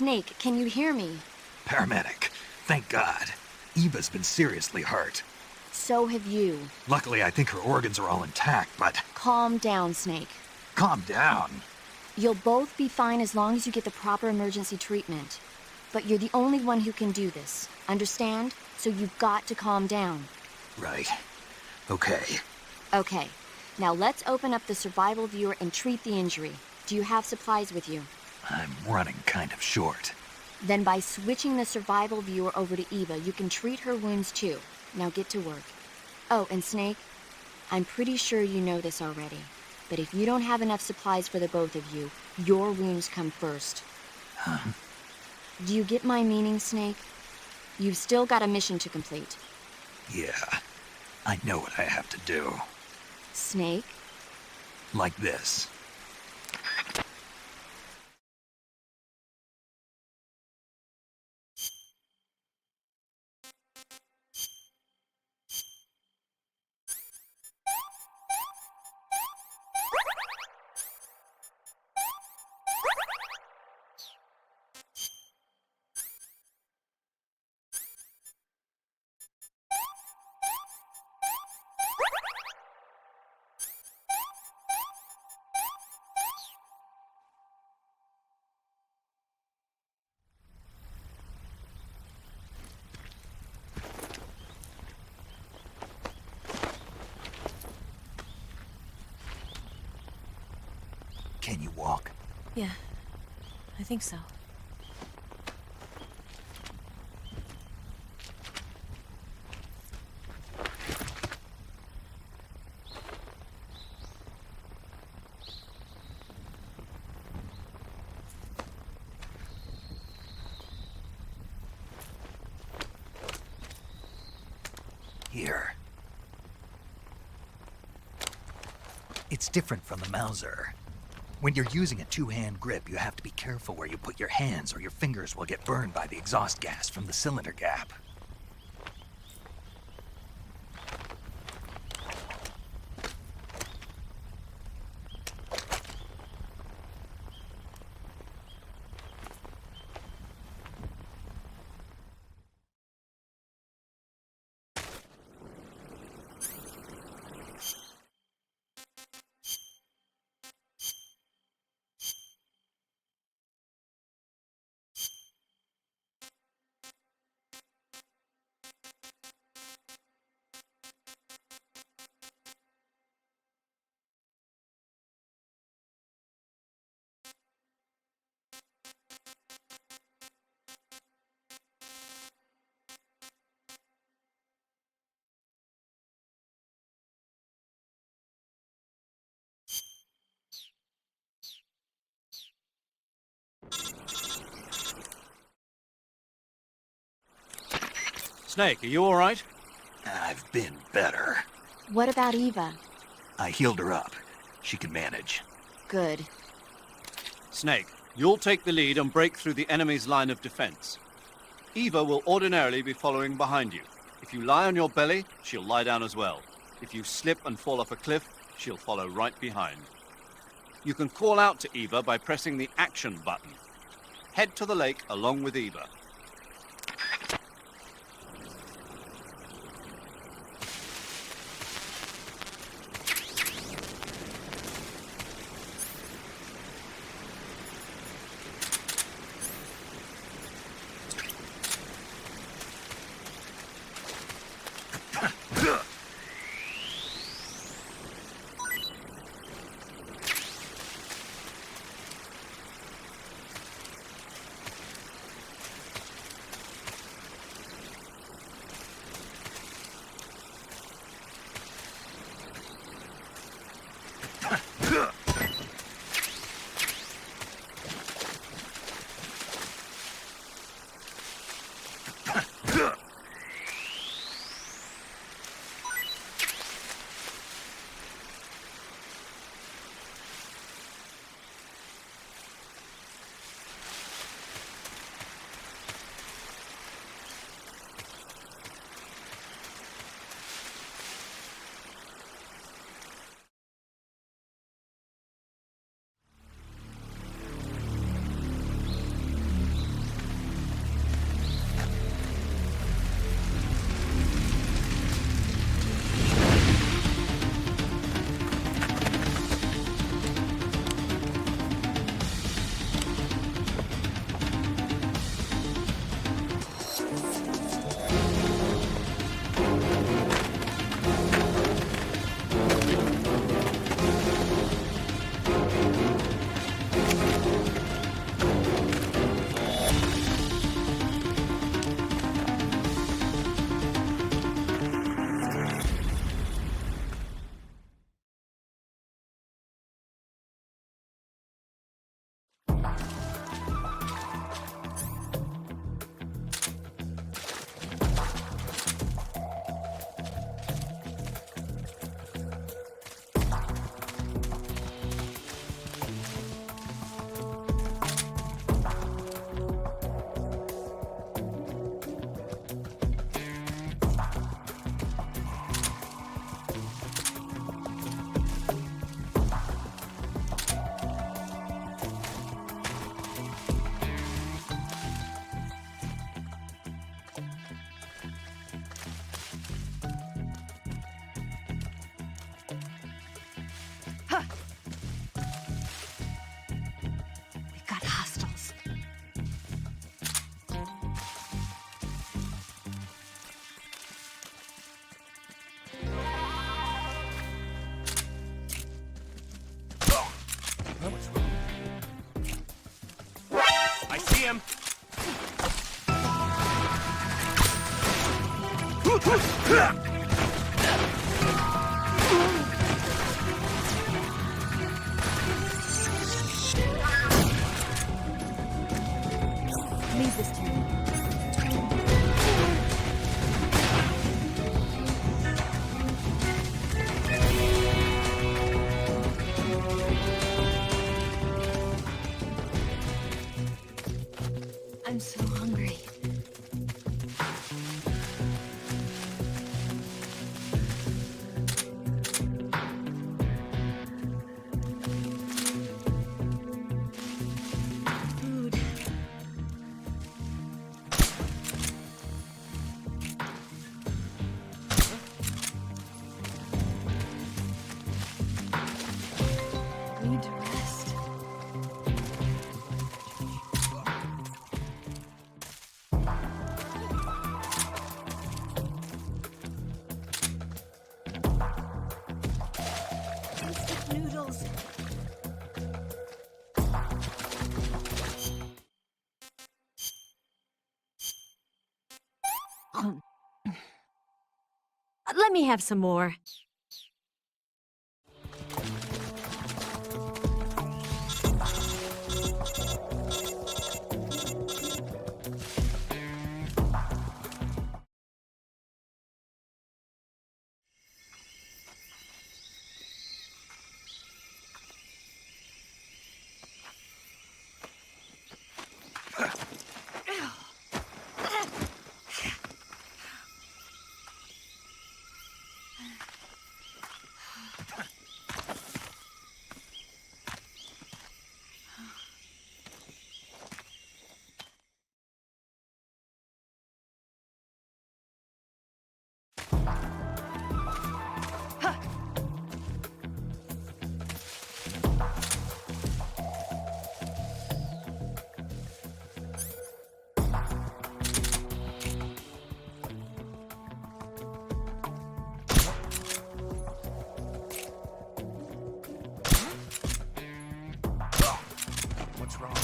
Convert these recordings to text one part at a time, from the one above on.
Snake, can you hear me? Paramedic. Thank God. Eva's been seriously hurt. So have you. Luckily, I think her organs are all intact, but... Calm down, Snake. Calm down. You'll both be fine as long as you get the proper emergency treatment. But you're the only one who can do this. Understand? So you've got to calm down. Right. Okay. Okay. Now let's open up the survival viewer and treat the injury. Do you have supplies with you? I'm running kind of short. Then by switching the survival viewer over to Eva, you can treat her wounds too. Now get to work. Oh, and Snake, I'm pretty sure you know this already, but if you don't have enough supplies for the both of you, your wounds come first. Huh? Do you get my meaning, Snake? You've still got a mission to complete. Yeah. I know what I have to do. Snake? Like this. Can you walk? Yeah, I think so. Here. It's different from the Mauser. When you're using a two-hand grip, you have to be careful where you put your hands or your fingers will get burned by the exhaust gas from the cylinder gap. Snake, are you all right? I've been better. What about Eva? I healed her up. She can manage. Good. Snake, you'll take the lead and break through the enemy's line of defense. Eva will ordinarily be following behind you. If you lie on your belly, she'll lie down as well. If you slip and fall off a cliff, she'll follow right behind. You can call out to Eva by pressing the action button. Head to the lake along with Eva. What's wrong? I see him. Leave this to me. I'm so hungry. Food. Need to rest. Instant noodles. Let me have some more. What's wrong?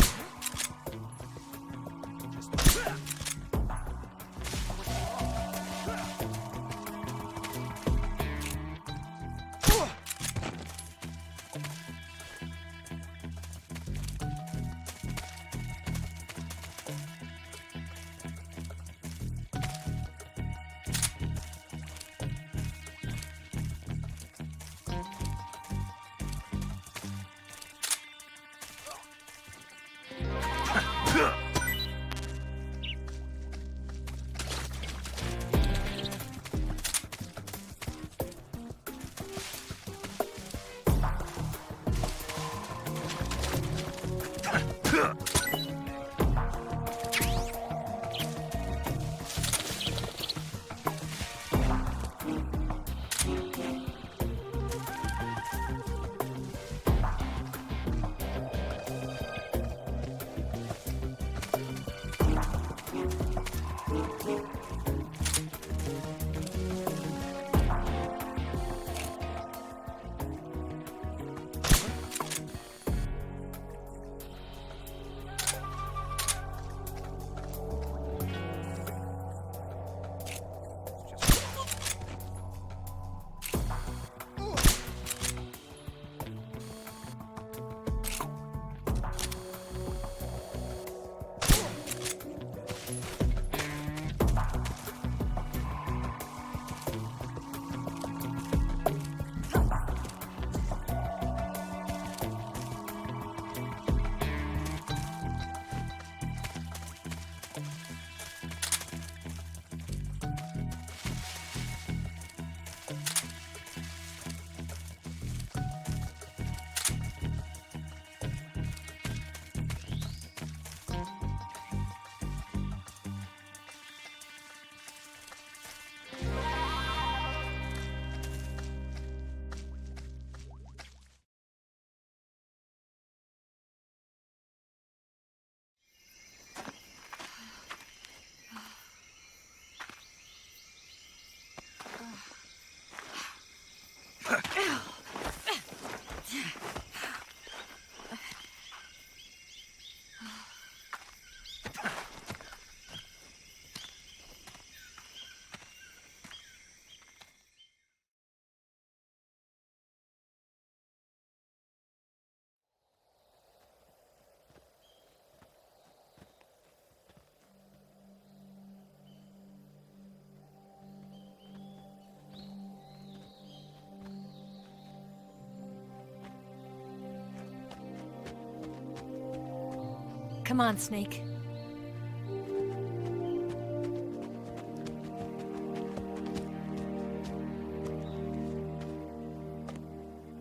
Come on, Snake.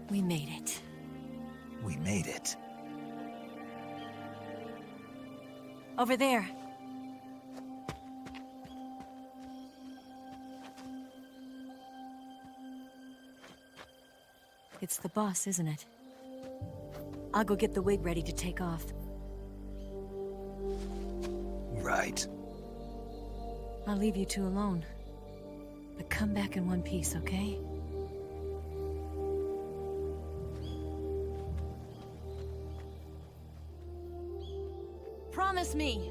We made it. We made it. Over there. It's the boss, isn't it? I'll go get the wig ready to take off. Right. I'll leave you two alone. But come back in one piece, okay? Promise me!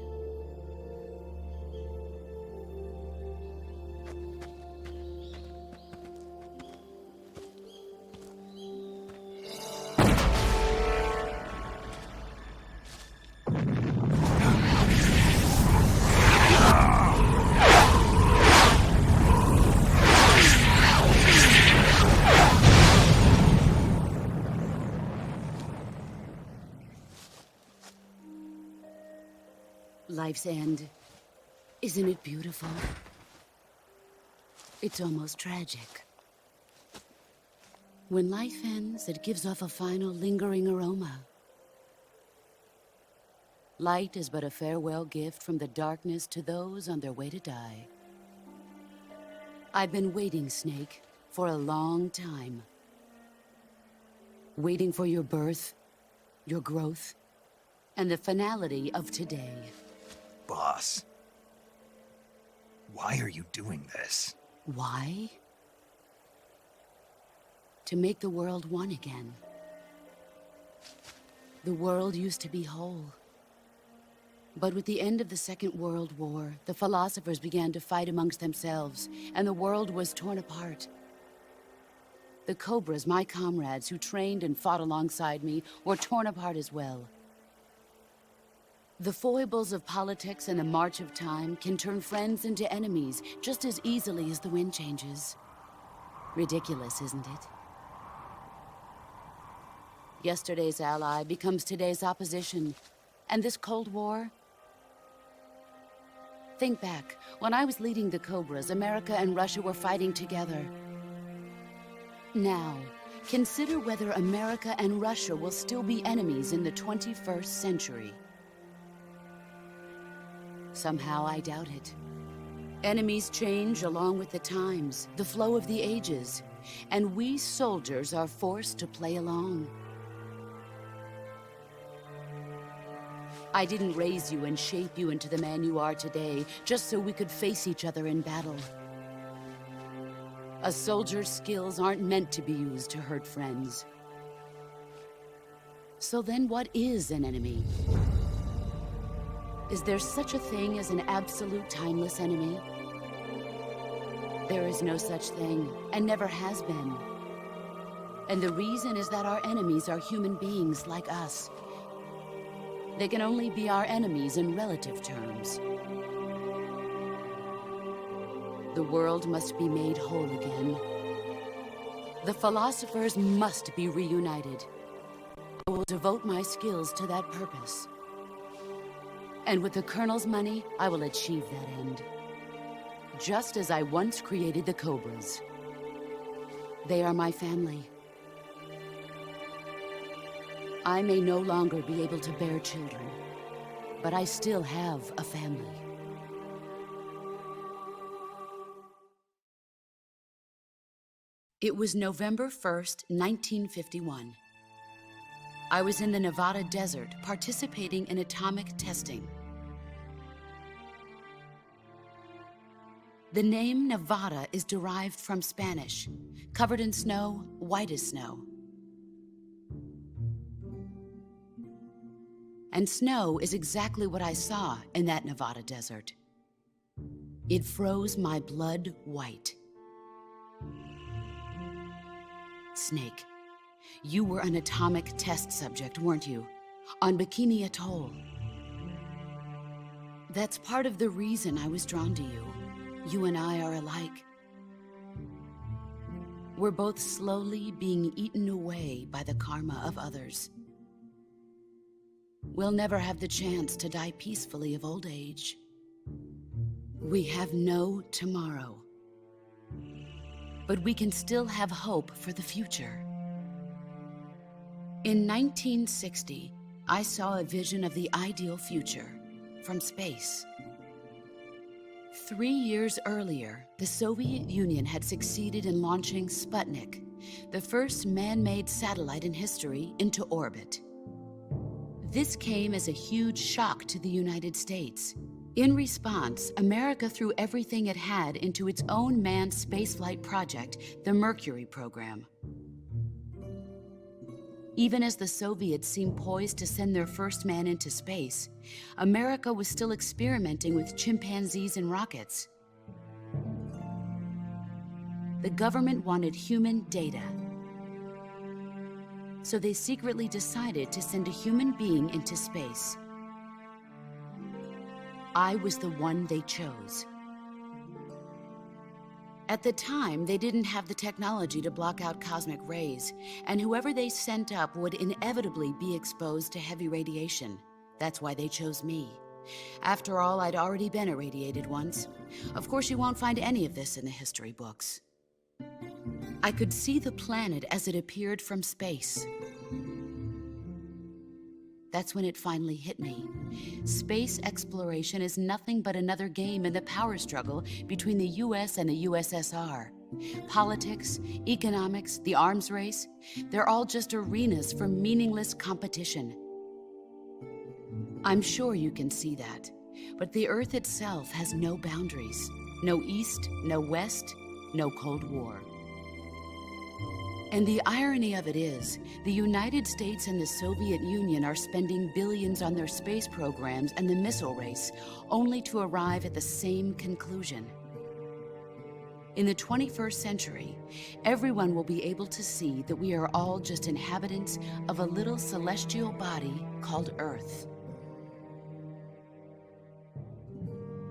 Life's end. Isn't it beautiful? It's almost tragic. When life ends, it gives off a final lingering aroma. Light is but a farewell gift from the darkness to those on their way to die. I've been waiting, Snake, for a long time. Waiting for your birth, your growth, and the finality of today. Boss. Why are you doing this? Why? To make the world one again. The world used to be whole. But with the end of the Second World War, the philosophers began to fight amongst themselves, and the world was torn apart. The Cobras, my comrades who trained and fought alongside me, were torn apart as well. The foibles of politics and the march of time can turn friends into enemies just as easily as the wind changes. Ridiculous, isn't it? Yesterday's ally becomes today's opposition. And this Cold War? Think back. When I was leading the Cobras, America and Russia were fighting together. Now, consider whether America and Russia will still be enemies in the 21st century. Somehow I doubt it. Enemies change along with the times, the flow of the ages, and we soldiers are forced to play along. I didn't raise you and shape you into the man you are today just so we could face each other in battle. A soldier's skills aren't meant to be used to hurt friends. So then what is an enemy? Is there such a thing as an absolute timeless enemy? There is no such thing, and never has been. And the reason is that our enemies are human beings like us. They can only be our enemies in relative terms. The world must be made whole again. The philosophers must be reunited. I will devote my skills to that purpose. And with the Colonel's money, I will achieve that end. Just as I once created the Cobras. They are my family. I may no longer be able to bear children, but I still have a family. It was November 1st, 1951. I was in the Nevada desert participating in atomic testing. The name Nevada is derived from Spanish, covered in snow, white as snow. And snow is exactly what I saw in that Nevada desert. It froze my blood white. Snake, you were an atomic test subject, weren't you? On Bikini Atoll. That's part of the reason I was drawn to you. You and I are alike. We're both slowly being eaten away by the karma of others. we'll never have the chance to die peacefully of old age. We have no tomorrow. But we can still have hope for the future. In 1960, I saw a vision of the ideal future from space. 3 years earlier, the Soviet Union had succeeded in launching Sputnik, the first man-made satellite in history, into orbit. This came as a huge shock to the United States. In response, America threw everything it had into its own manned spaceflight project, the Mercury program. Even as the Soviets seemed poised to send their first man into space, America was still experimenting with chimpanzees and rockets. The government wanted human data. So they secretly decided to send a human being into space. I was the one they chose. At the time, they didn't have the technology to block out cosmic rays, and whoever they sent up would inevitably be exposed to heavy radiation. That's why they chose me. After all, I'd already been irradiated once. Of course, you won't find any of this in the history books. I could see the planet as it appeared from space. That's when it finally hit me. Space exploration is nothing but another game in the power struggle between the US and the USSR. Politics, economics, the arms race, they're all just arenas for meaningless competition. I'm sure you can see that, but the Earth itself has no boundaries. No East, no West, no Cold War. And the irony of it is, the United States and the Soviet Union are spending billions on their space programs and the missile race, only to arrive at the same conclusion. In the 21st century, everyone will be able to see that we are all just inhabitants of a little celestial body called Earth.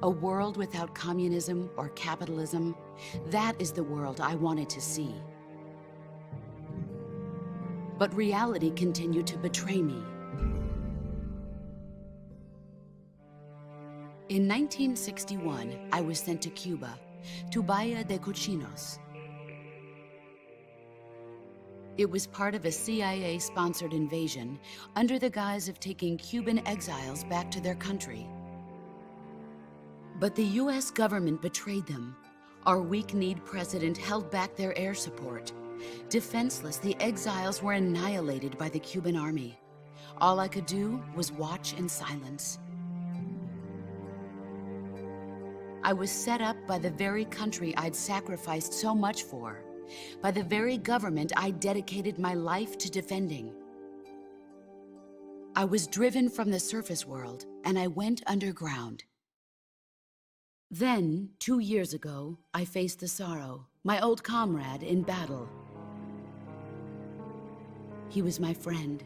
A world without communism or capitalism, that is the world I wanted to see. But reality continued to betray me. In 1961, I was sent to Cuba, to Bahia de Cochinos. It was part of a CIA-sponsored invasion under the guise of taking Cuban exiles back to their country. But the US government betrayed them. Our weak-kneed president held back their air support. Defenseless, the exiles were annihilated by the Cuban army. All I could do was watch in silence. I was set up by the very country I'd sacrificed so much for, by the very government I dedicated my life to defending. I was driven from the surface world, and I went underground. Then, 2 years ago, I faced the Sorrow, my old comrade in battle. He was my friend.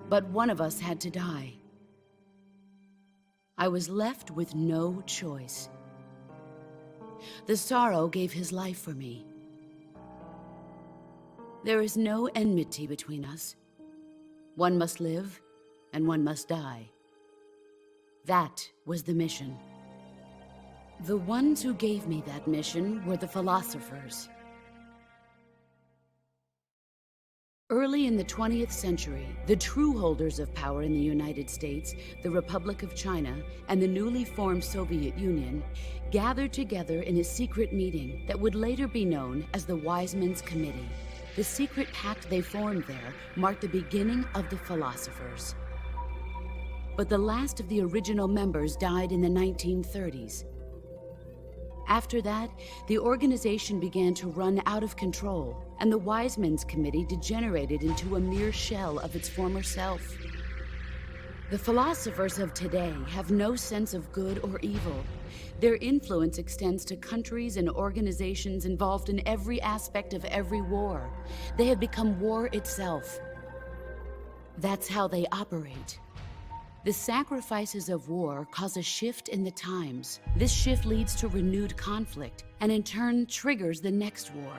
But one of us had to die. I was left with no choice. The Sorrow gave his life for me. There is no enmity between us. One must live, and one must die. That was the mission. The ones who gave me that mission were the philosophers. Early in the 20th century, the true holders of power in the United States, the Republic of China, and the newly formed Soviet Union gathered together in a secret meeting that would later be known as the Wise Men's Committee. The secret pact they formed there marked the beginning of the philosophers. But the last of the original members died in the 1930s. After that, the organization began to run out of control, and the Wise Men's Committee degenerated into a mere shell of its former self. The philosophers of today have no sense of good or evil. Their influence extends to countries and organizations involved in every aspect of every war. They have become war itself. That's how they operate. The sacrifices of war cause a shift in the times. This shift leads to renewed conflict, and in turn triggers the next war.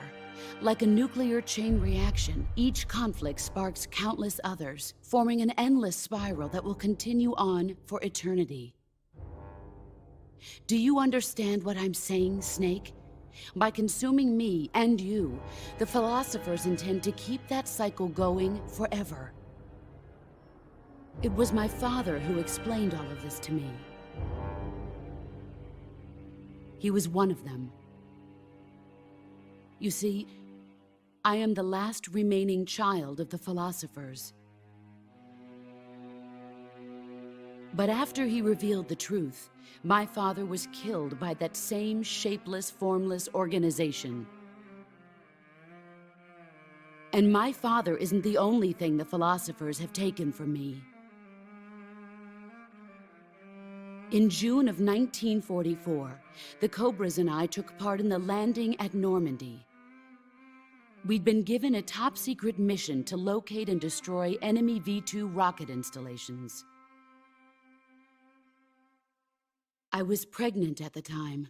Like a nuclear chain reaction, each conflict sparks countless others, forming an endless spiral that will continue on for eternity. Do you understand what I'm saying, Snake? By consuming me and you, the philosophers intend to keep that cycle going forever. It was my father who explained all of this to me. He was one of them. You see, I am the last remaining child of the philosophers. But after he revealed the truth, my father was killed by that same shapeless, formless organization. And my father isn't the only thing the philosophers have taken from me. In June of 1944, the Cobras and I took part in the landing at Normandy. We'd been given a top-secret mission to locate and destroy enemy V-2 rocket installations. I was pregnant at the time.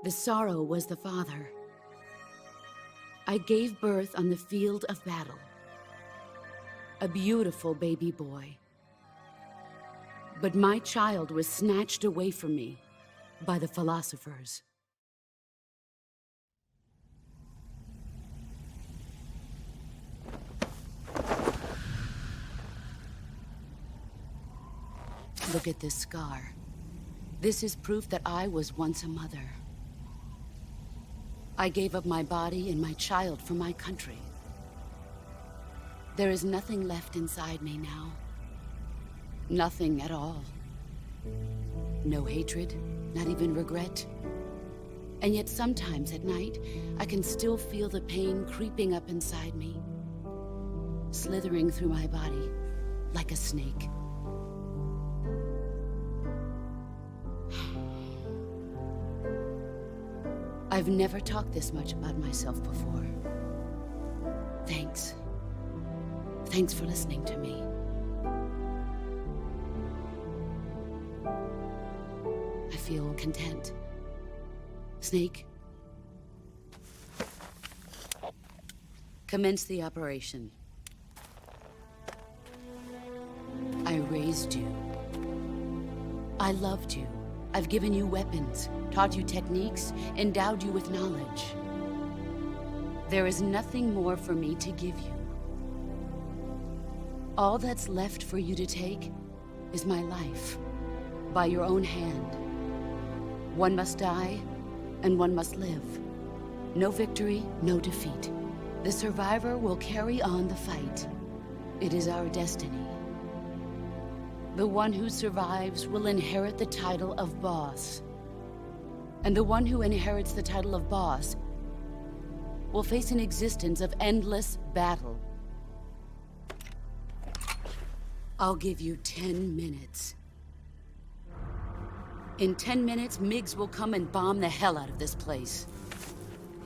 The sorrow was the father. I gave birth on the field of battle. A beautiful baby boy. But my child was snatched away from me by the philosophers. Look at this scar. This is proof that I was once a mother. I gave up my body and my child for my country. There is nothing left inside me now. Nothing at all. No hatred, not even regret. And yet sometimes at night, I can still feel the pain creeping up inside me, slithering through my body like a snake. I've never talked this much about myself before. Thanks. Thanks for listening to me. I feel content. Snake, commence the operation. I raised you. I loved you. I've given you weapons, taught you techniques, endowed you with knowledge. There is nothing more for me to give you. All that's left for you to take is my life, by your own hand. One must die, and one must live. No victory, no defeat. The survivor will carry on the fight. It is our destiny. The one who survives will inherit the title of boss. And the one who inherits the title of boss will face an existence of endless battle. I'll give you 10 minutes. In 10 minutes, MiGs will come and bomb the hell out of this place.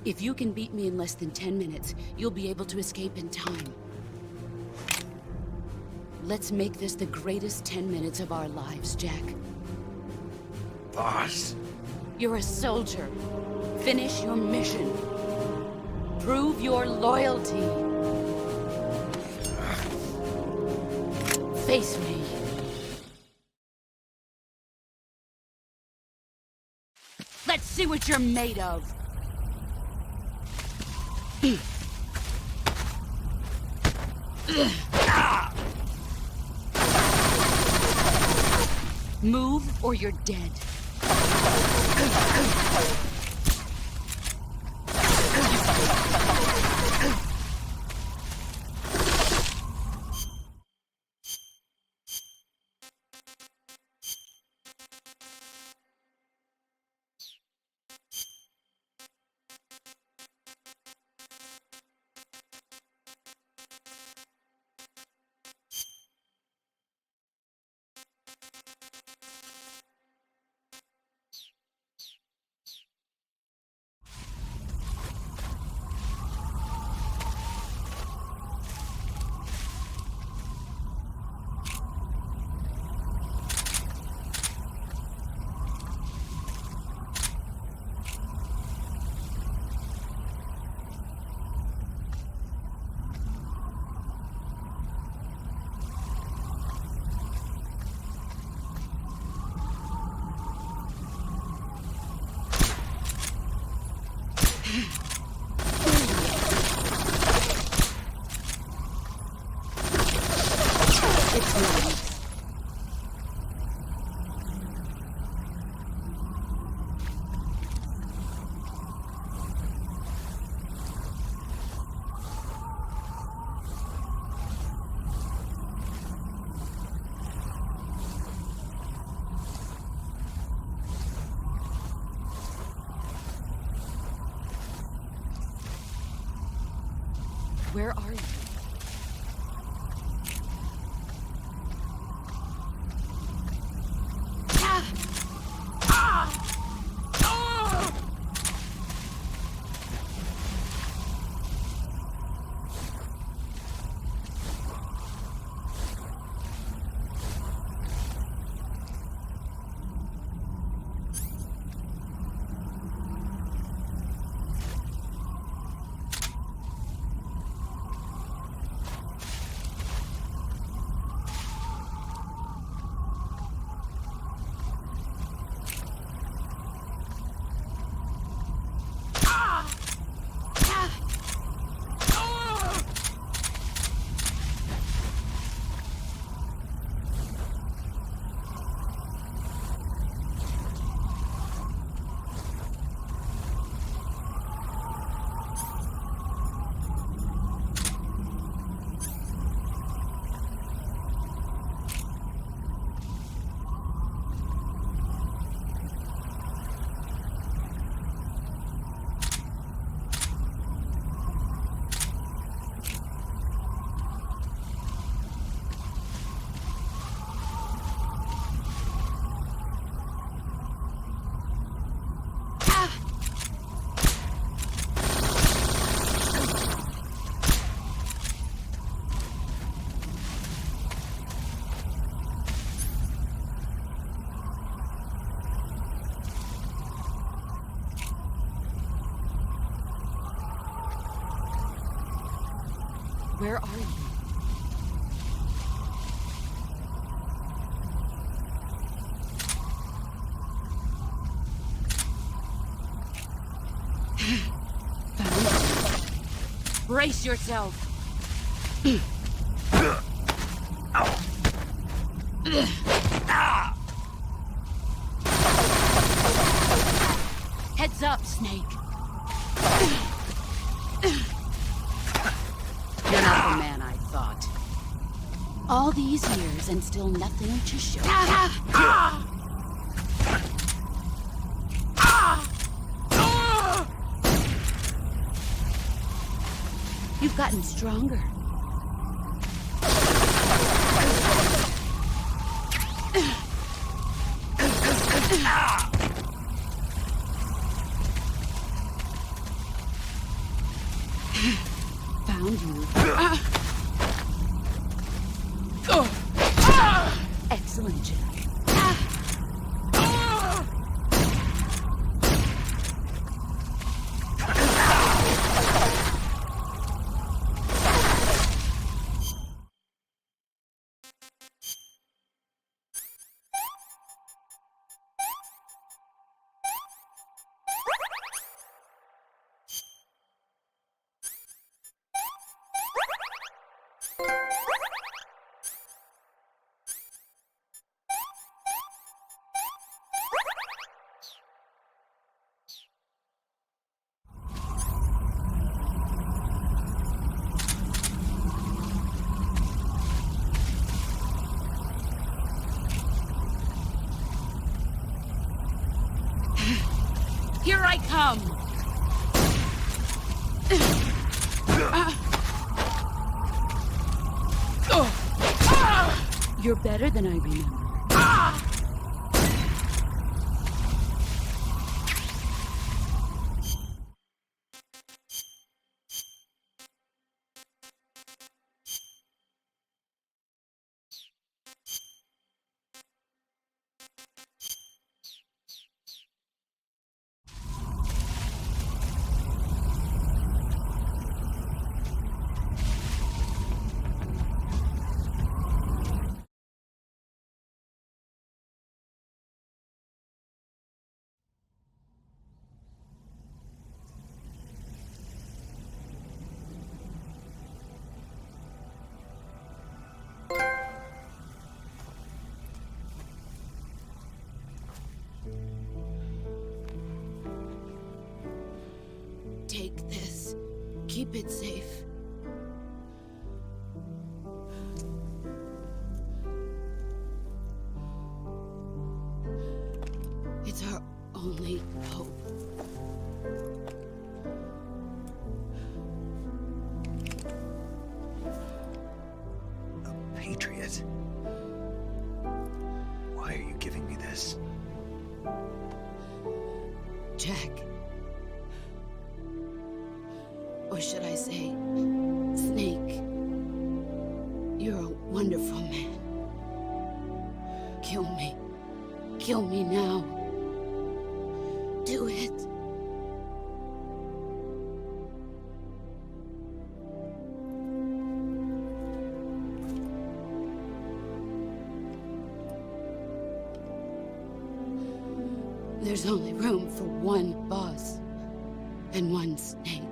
If you can beat me in less than 10 minutes, you'll be able to escape in time. Let's make this the greatest 10 minutes of our lives, Jack. Boss. You're a soldier. Finish your mission. Prove your loyalty. Face me. Let's see what you're made of. Move or you're dead. It's no use. Where are you? Where are you? Brace yourself. Heads up, Snake. You're not the man I thought. All these years and still nothing to show. You've gotten stronger. Found you. Excellent, Jack. Here I come! You're better than I remember. Keep it safe. It's our only hope. A patriot? Why are you giving me this? Jack. Or should I say, Snake. You're a wonderful man. Kill me. Kill me now. Do it. There's only room for one boss and one snake.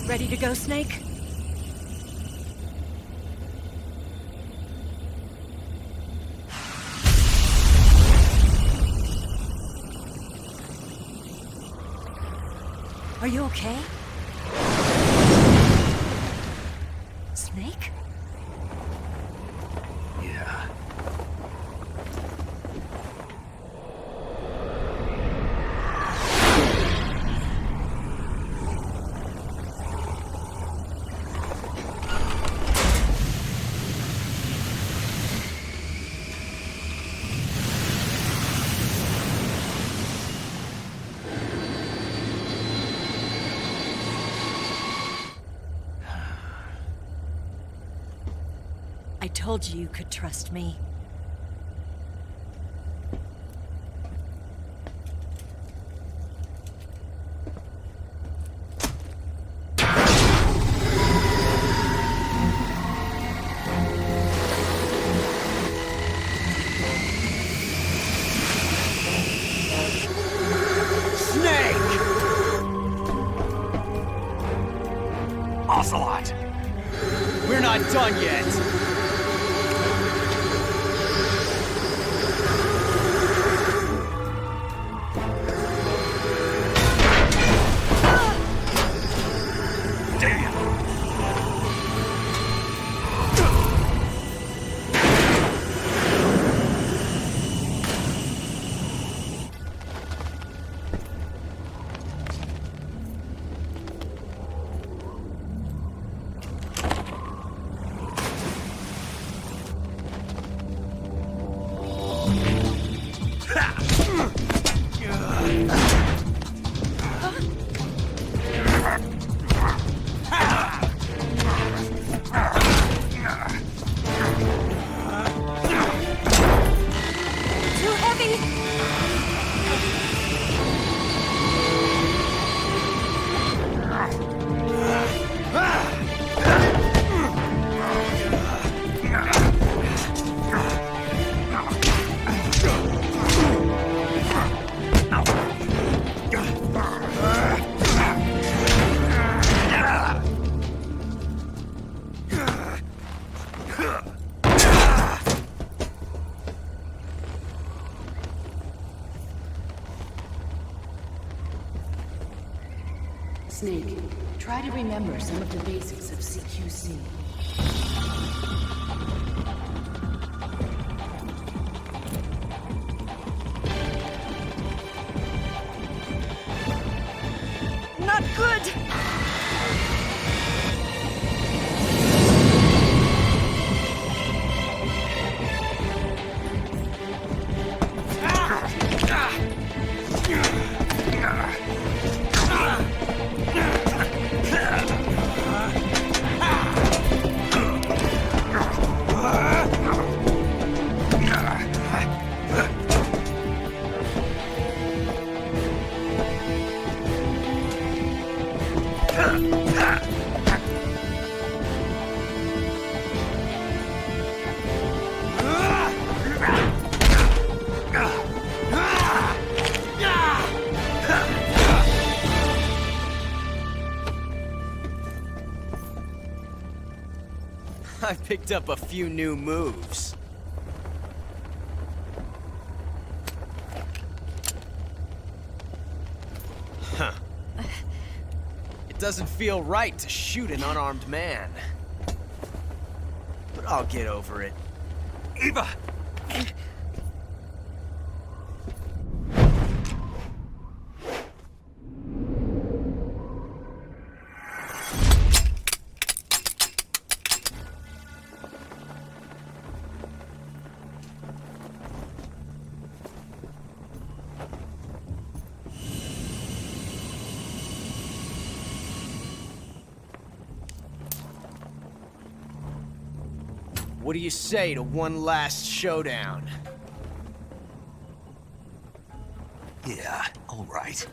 Ready to go, Snake? Are you okay? Snake? Yeah. I told you you could trust me. Ocelot! We're not done yet! Damn! Snake, try to remember some of the basics of CQC. Not good! I picked up a few new moves. Huh. It doesn't feel right to shoot an unarmed man. But I'll get over it. Eva! What do you say to one last showdown? Yeah, all right.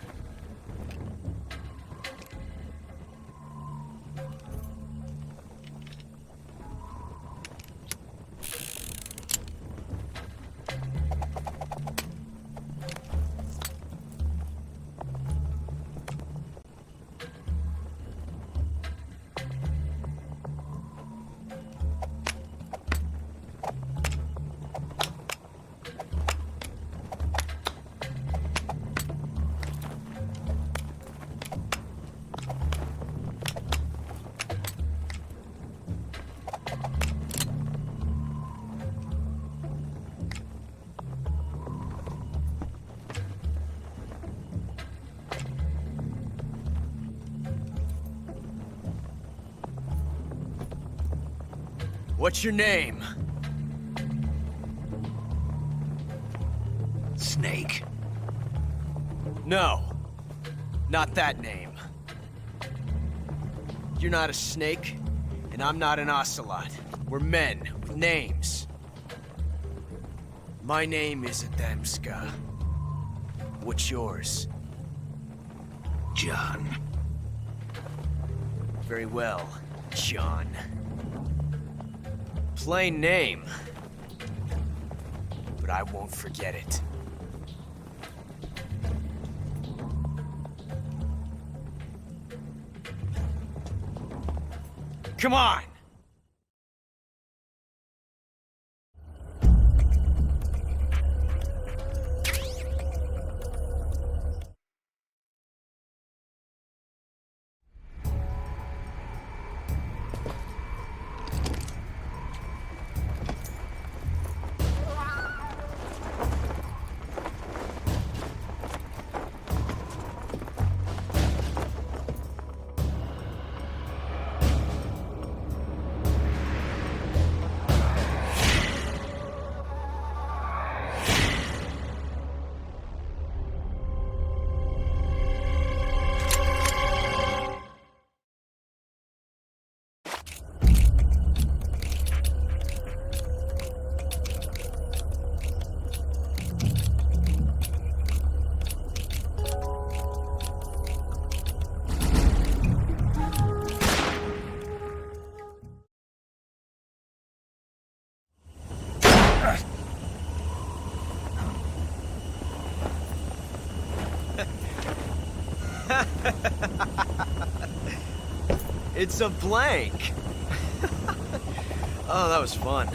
What's your name? Snake. No. Not that name. You're not a snake, and I'm not an ocelot. We're men with names. My name is Adamska. What's yours? John. Very well, John. Plain name. But I won't forget it. Come on! It's a blank. Oh, that was fun.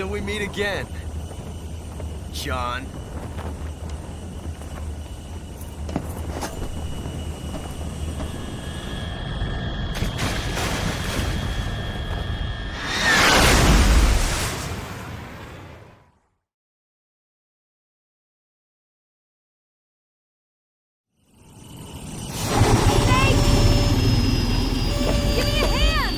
Until we meet again, John. Give me a hand!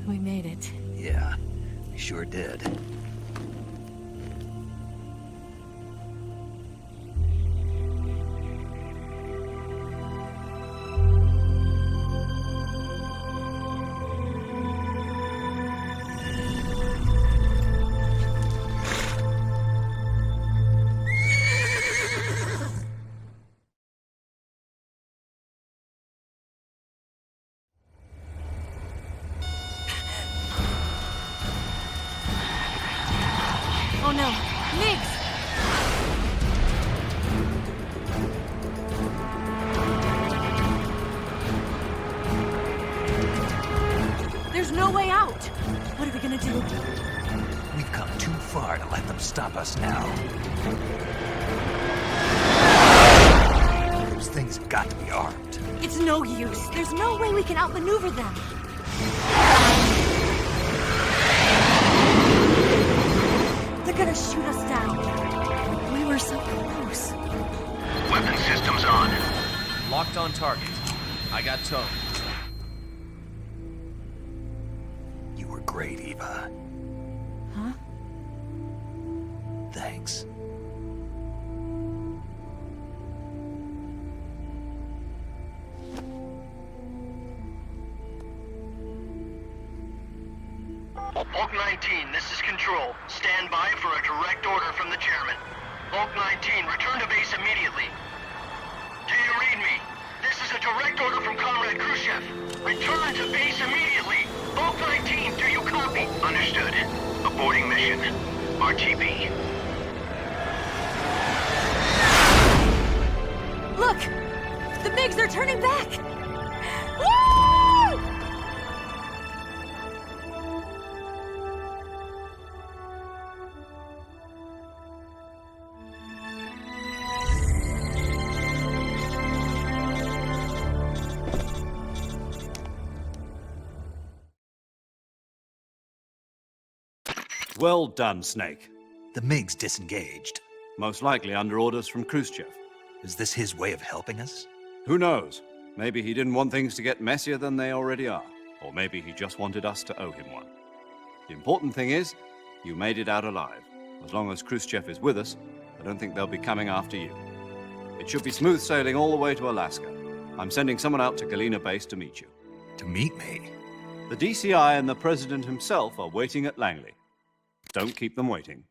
We made it. Yeah, we sure did. Oh no, Migs! There's no way out! What are we gonna do? We've come too far to let them stop us now. Those things have got to be armed. It's no use. There's no way we can outmaneuver them. They're gonna shoot us down. We were so close. Weapon systems on. Locked on target. I got towed. You were great, Eva. Huh? Thanks. Bulk 19, this is Control. Stand by for a direct order from the chairman. Bulk 19, return to base immediately. Do you read me? This is a direct order from Comrade Khrushchev. Return to base immediately. Bulk 19, do you copy? Understood. Aborting mission. RTB. Look! The MiGs are turning back! Woo! Well done, Snake. The MiGs disengaged. Most likely under orders from Khrushchev. Is this his way of helping us? Who knows? Maybe he didn't want things to get messier than they already are. Or maybe he just wanted us to owe him one. The important thing is, you made it out alive. As long as Khrushchev is with us, I don't think they'll be coming after you. It should be smooth sailing all the way to Alaska. I'm sending someone out to Galena Base to meet you. To meet me? The DCI and the President himself are waiting at Langley. Don't keep them waiting.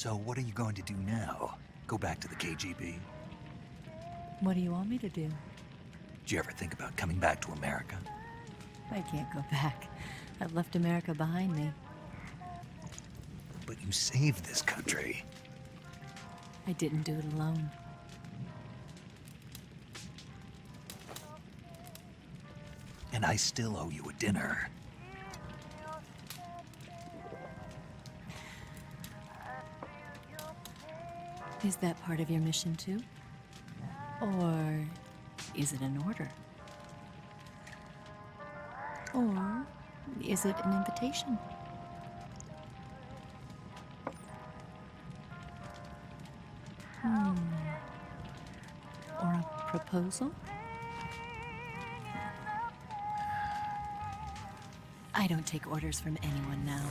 So what are you going to do now? Go back to the KGB? What do you want me to do? Did you ever think about coming back to America? I can't go back. I've left America behind me. But you saved this country. I didn't do it alone. And I still owe you a dinner. Is that part of your mission too? Or is it an order? Or is it an invitation? Or a proposal? I don't take orders from anyone now.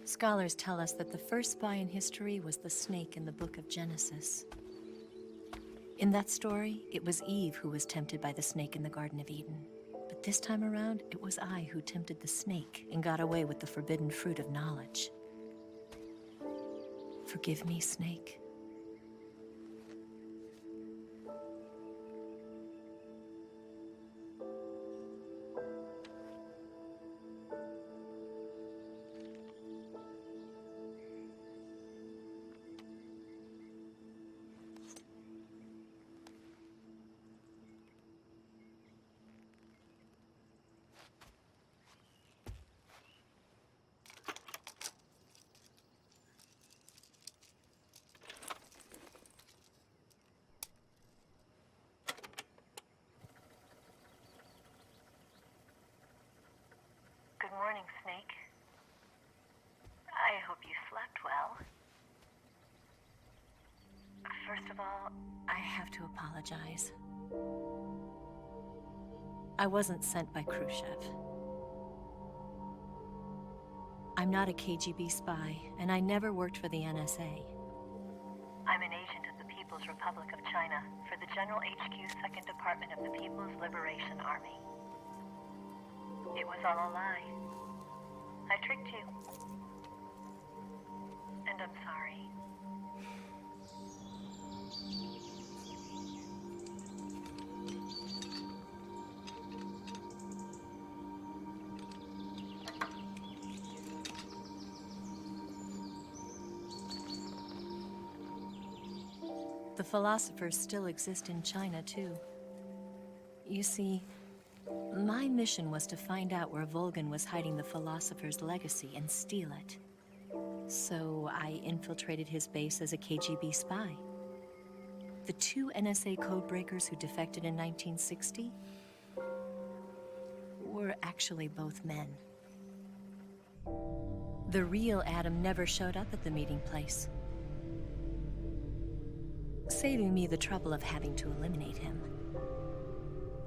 Scholars tell us that the first spy in history was the snake in the book of Genesis. In that story, it was Eve who was tempted by the snake in the Garden of Eden. But this time around, it was I who tempted the snake and got away with the forbidden fruit of knowledge. Forgive me, snake. Good morning, Snake. I hope you slept well. First of all, I have to apologize. I wasn't sent by Khrushchev. I'm not a KGB spy, and I never worked for the NSA. I'm an agent of the People's Republic of China for the General HQ 2nd Department of the People's Liberation Army. It was all a lie. I tricked you. And I'm sorry. The philosophers still exist in China, too. You see, my mission was to find out where Volgan was hiding the philosopher's legacy and steal it. So I infiltrated his base as a KGB spy. The two NSA codebreakers who defected in 1960 were actually both men. The real Adam never showed up at the meeting place, saving me the trouble of having to eliminate him.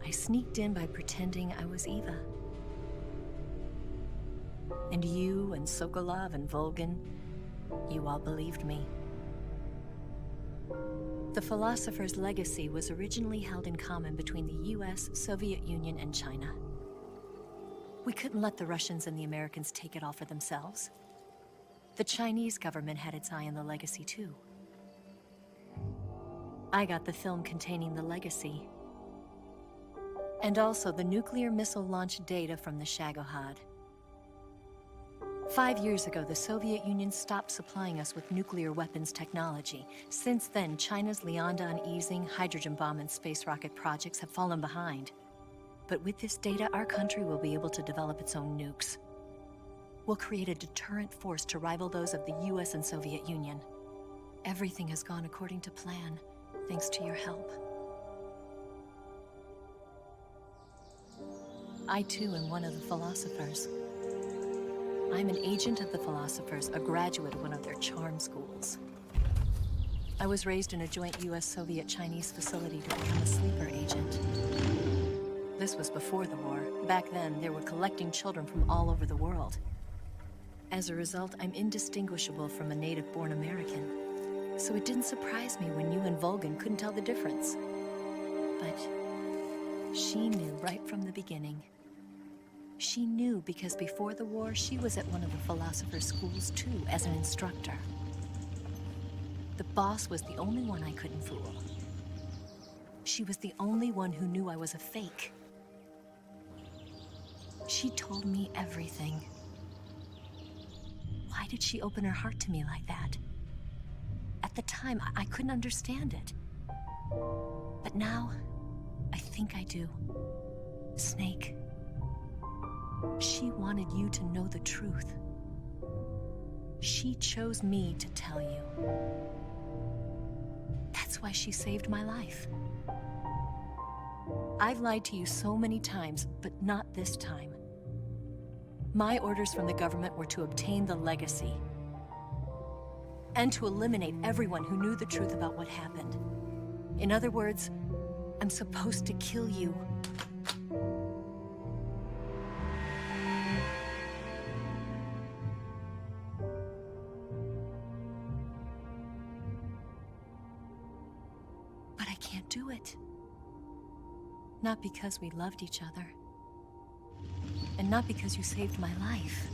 I sneaked in by pretending I was Eva. And you and Sokolov and Volgin, you all believed me. The philosopher's legacy was originally held in common between the US, Soviet Union, and China. We couldn't let the Russians and the Americans take it all for themselves. The Chinese government had its eye on the legacy too. I got the film containing the legacy, and also the nuclear missile launch data from the Shagohod. 5 years ago, the Soviet Union stopped supplying us with nuclear weapons technology. Since then, China's Liaodong easing, hydrogen bomb, and space rocket projects have fallen behind. But with this data, our country will be able to develop its own nukes. We'll create a deterrent force to rival those of the US and Soviet Union. Everything has gone according to plan, thanks to your help. I too am one of the philosophers. I'm an agent of the philosophers, a graduate of one of their charm schools. I was raised in a joint US-Soviet-Chinese facility to become a sleeper agent. This was before the war. Back then, they were collecting children from all over the world. As a result, I'm indistinguishable from a native-born American. So it didn't surprise me when you and Volgin couldn't tell the difference. But she knew right from the beginning. She knew because before the war, she was at one of the philosopher's schools too, as an instructor. The boss was the only one I couldn't fool. She was the only one who knew I was a fake. She told me everything. Why did she open her heart to me like that? At the time, I couldn't understand it. But now, I think I do. Snake. She wanted you to know the truth. She chose me to tell you. That's why she saved my life. I've lied to you so many times, but not this time. My orders from the government were to obtain the legacy and to eliminate everyone who knew the truth about what happened. In other words, I'm supposed to kill you. But I can't do it. Not because we loved each other. And not because you saved my life.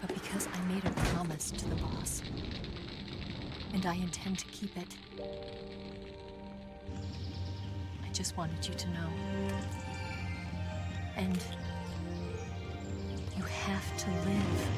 But because I made a promise to the boss. And I intend to keep it. I just wanted you to know. And you have to live.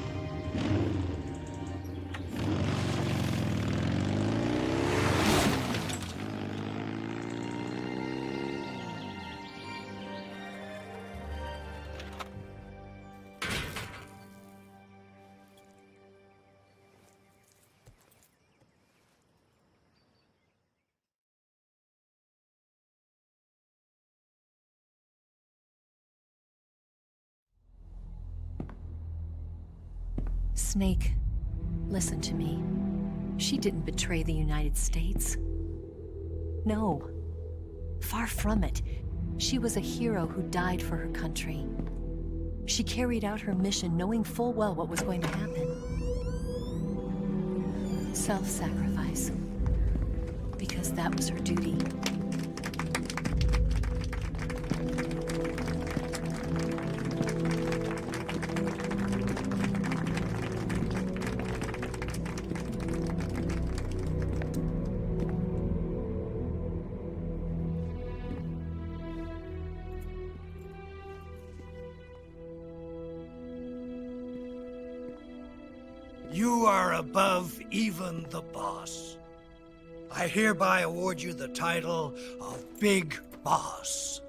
Snake, listen to me. She didn't betray the United States. No. Far from it. She was a hero who died for her country. She carried out her mission knowing full well what was going to happen. Self-sacrifice. Because that was her duty. You are above even the boss. I hereby award you the title of Big Boss.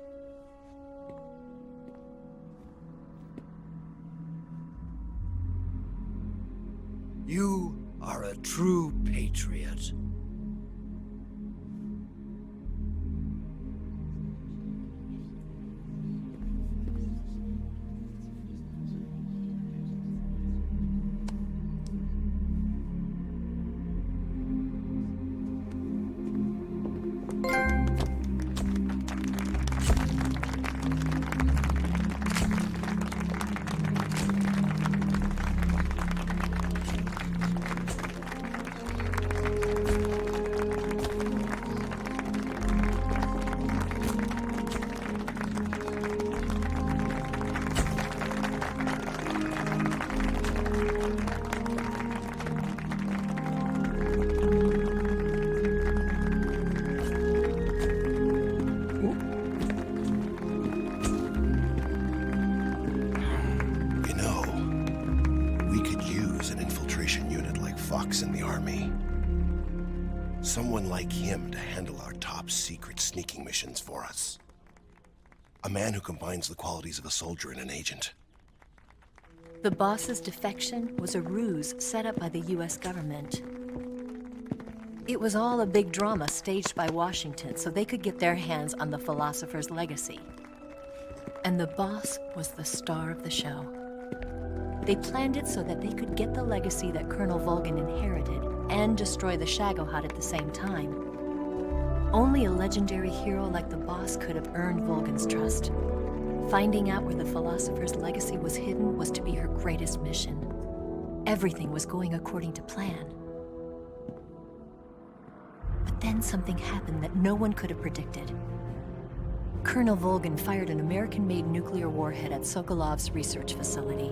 You are a true patriot. Someone like him to handle our top secret sneaking missions for us. A man who combines the qualities of a soldier and an agent. The boss's defection was a ruse set up by the US government. It was all a big drama staged by Washington so they could get their hands on the philosopher's legacy. And the boss was the star of the show. They planned it so that they could get the legacy that Colonel Volgin inherited and destroy the Shagohod at the same time. Only a legendary hero like the boss could have earned Volgin's trust. Finding out where the philosopher's legacy was hidden was to be her greatest mission. Everything was going according to plan. But then something happened that no one could have predicted. Colonel Volgin fired an American-made nuclear warhead at Sokolov's research facility.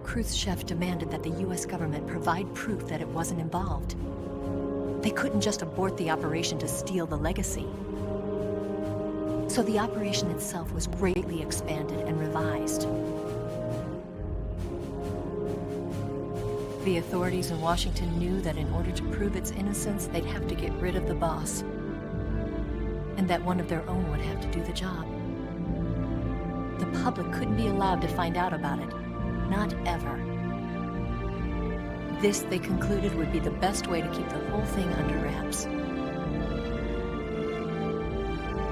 Khrushchev demanded that the US government provide proof that it wasn't involved. They couldn't just abort the operation to steal the legacy. So the operation itself was greatly expanded and revised. The authorities in Washington knew that in order to prove its innocence, they'd have to get rid of the boss, and that one of their own would have to do the job. The public couldn't be allowed to find out about it. Not ever. This, they concluded, would be the best way to keep the whole thing under wraps.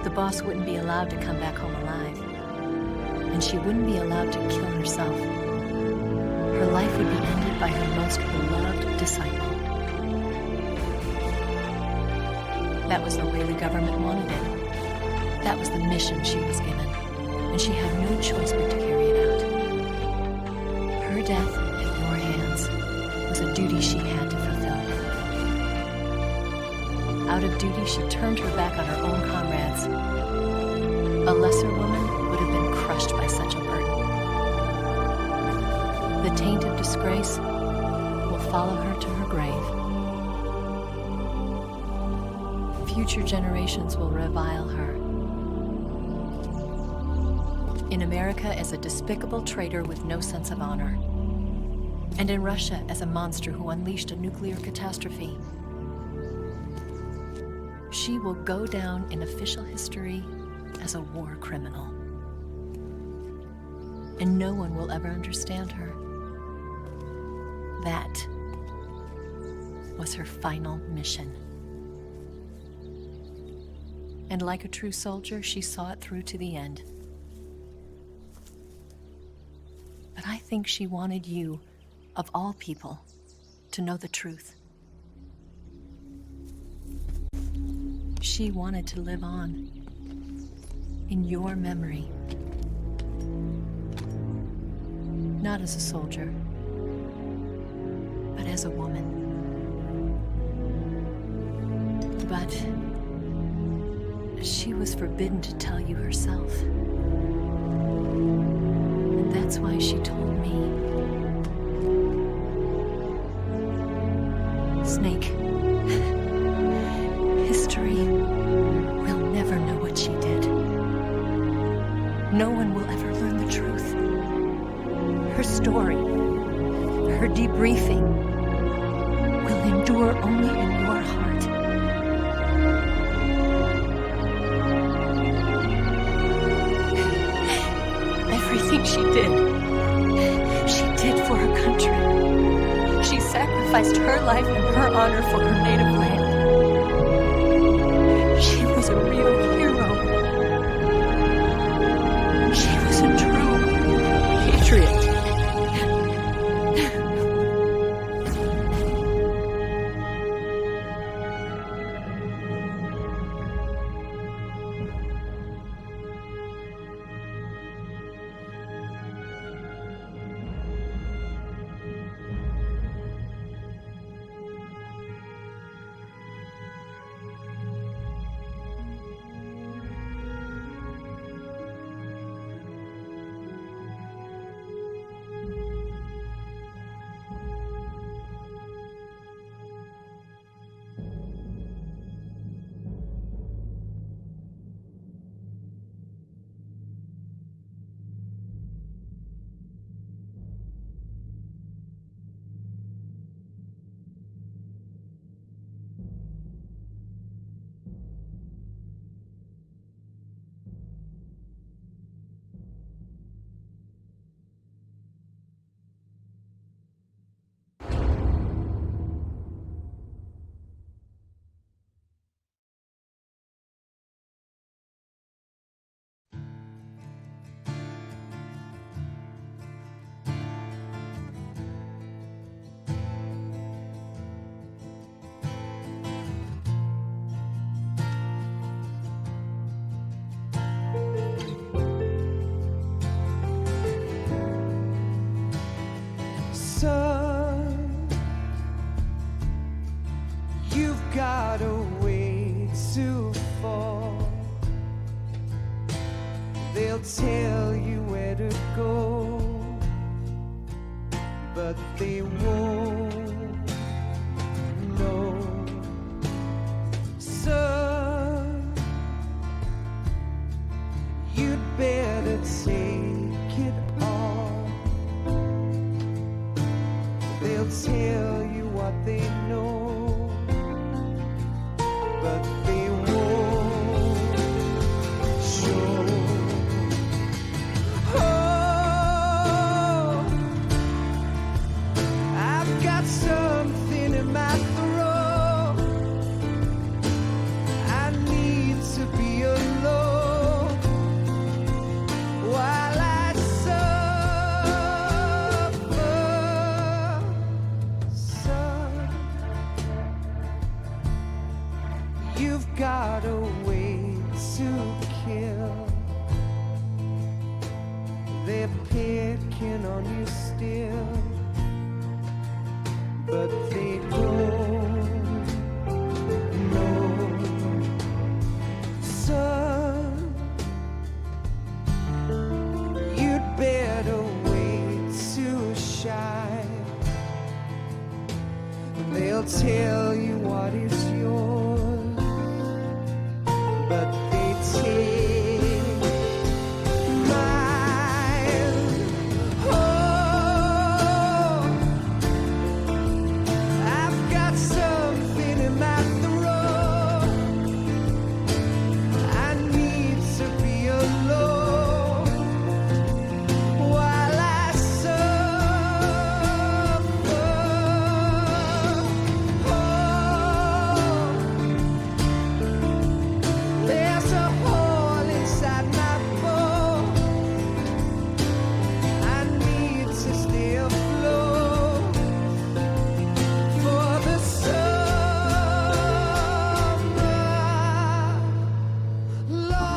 The boss wouldn't be allowed to come back home alive, and she wouldn't be allowed to kill herself. Her life would be ended by her most beloved disciple. That was the way the government wanted it. That was the mission she was given, and she had no choice but to carry it out. Her death at your hands was a duty she had to fulfill. Out of duty, she turned her back on her own comrades. A lesser woman would have been crushed by such a burden. The taint of disgrace will follow her to her grave. Future generations will revile her. In America as a despicable traitor with no sense of honor. And in Russia as a monster who unleashed a nuclear catastrophe. She will go down in official history as a war criminal. And no one will ever understand her. That was her final mission. And like a true soldier, she saw it through to the end. But I think she wanted you, of all people, to know the truth. She wanted to live on in your memory. Not as a soldier, but as a woman. But she was forbidden to tell you herself. And that's why she told me. Snake, history will never know what she did. No one will ever learn the truth. Her story, her debriefing, will endure only in your heart. Everything she did for her country. She sacrificed her life and her honor for her native land. She was a real hero. She was a true patriot. got a way to fall. They'll tell you where to go, but they won't know. So you'd better take it all. They'll tell you what they know, but they won't show. Oh, I've got something in my throat. I need to be alone while I suffer. Son, you've got a way to kill. They're picking on you still, but they don't know. Son, you'd better wait to shine. They'll tell you what is yours, but they take mine. Oh, I've got something in my throat. I need to be alone while I suffer. Oh, there's a hole inside my bone. I need to stay afloat for the summer, Lord.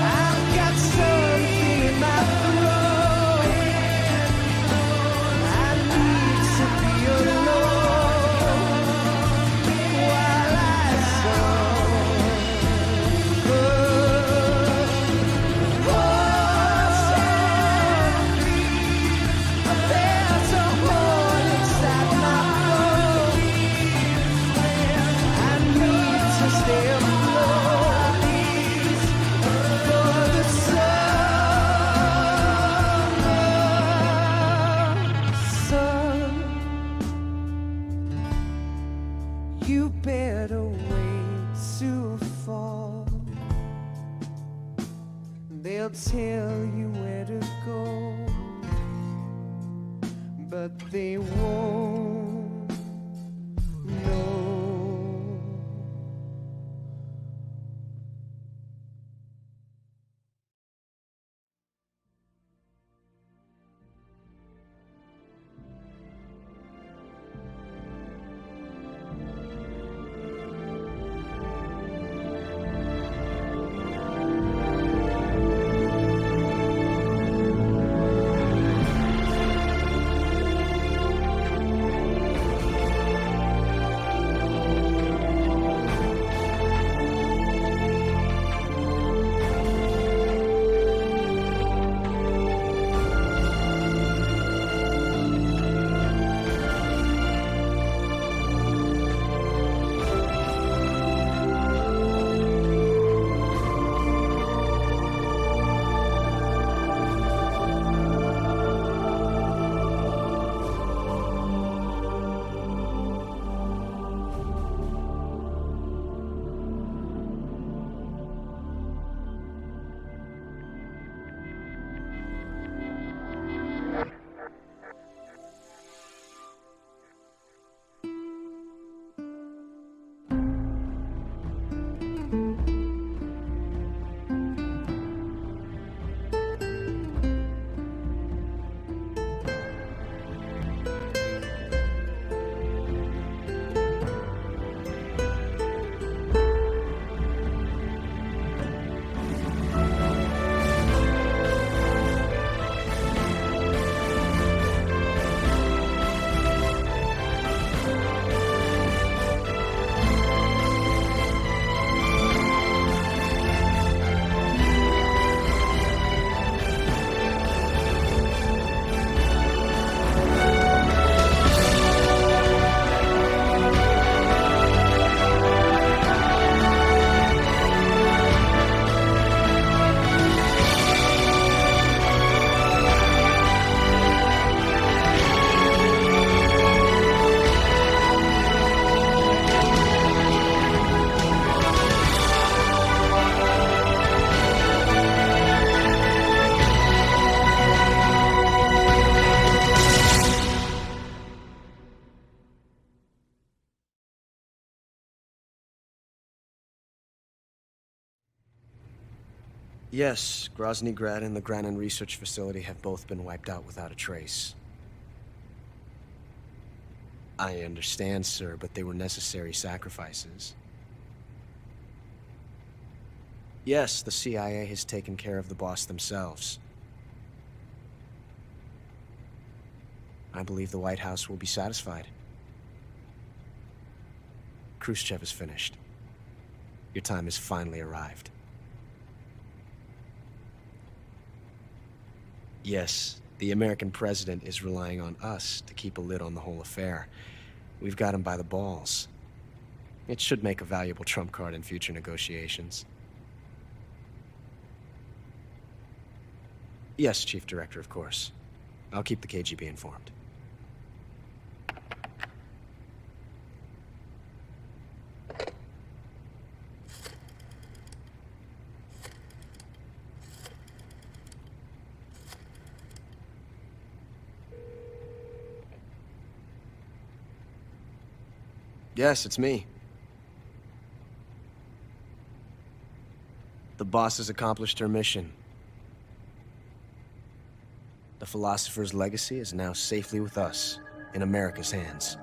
I've got something in my throat. I need to be alone while I suffer. Oh, there's a hole inside my bone. I need to stay afloat for the summer. Son, you better wait to fall. They'll tell you where to go, but they won't know. Yes, Grozny Grad and the Granin Research Facility have both been wiped out without a trace. I understand, sir, but they were necessary sacrifices. Yes, the CIA has taken care of the boss themselves. I believe the White House will be satisfied. Khrushchev is finished. Your time has finally arrived. Yes, the American president is relying on us to keep a lid on the whole affair. We've got him by the balls. It should make a valuable trump card in future negotiations. Yes, Chief Director, of course. I'll keep the KGB informed. Yes, it's me. The boss has accomplished her mission. The philosopher's legacy is now safely with us, in America's hands.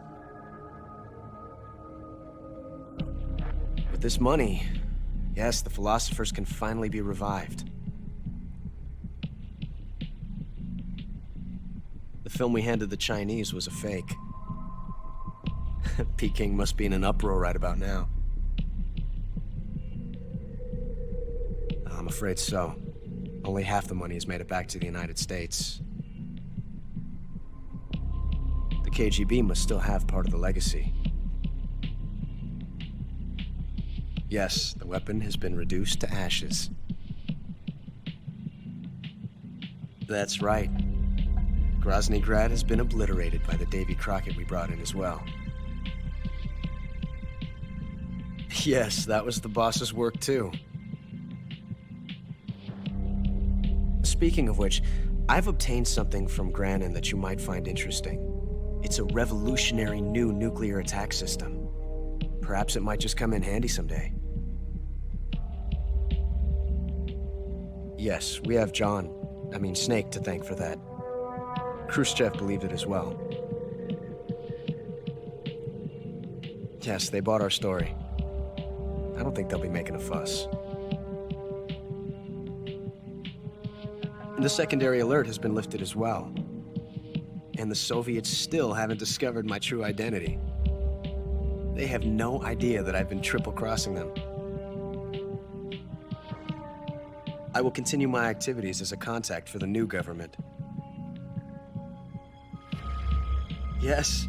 With this money, yes, the philosophers can finally be revived. The film we handed the Chinese was a fake. Peking must be in an uproar right about now. I'm afraid so. Only half the money has made it back to the United States. The KGB must still have part of the legacy. Yes, the weapon has been reduced to ashes. That's right. Grozny Grad has been obliterated by the Davy Crockett we brought in as well. Yes, that was the boss's work too. Speaking of which, I've obtained something from Granin that you might find interesting. It's a revolutionary new nuclear attack system. Perhaps it might just come in handy someday. Yes, we have Snake to thank for that. Khrushchev believed it as well. Yes, they bought our story. I don't think they'll be making a fuss. The secondary alert has been lifted as well. And the Soviets still haven't discovered my true identity. They have no idea that I've been triple-crossing them. I will continue my activities as a contact for the new government. Yes,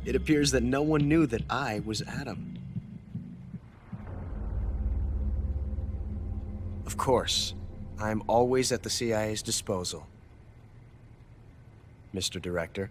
it appears that no one knew that I was Adam. Of course, I'm always at the CIA's disposal, Mr. Director.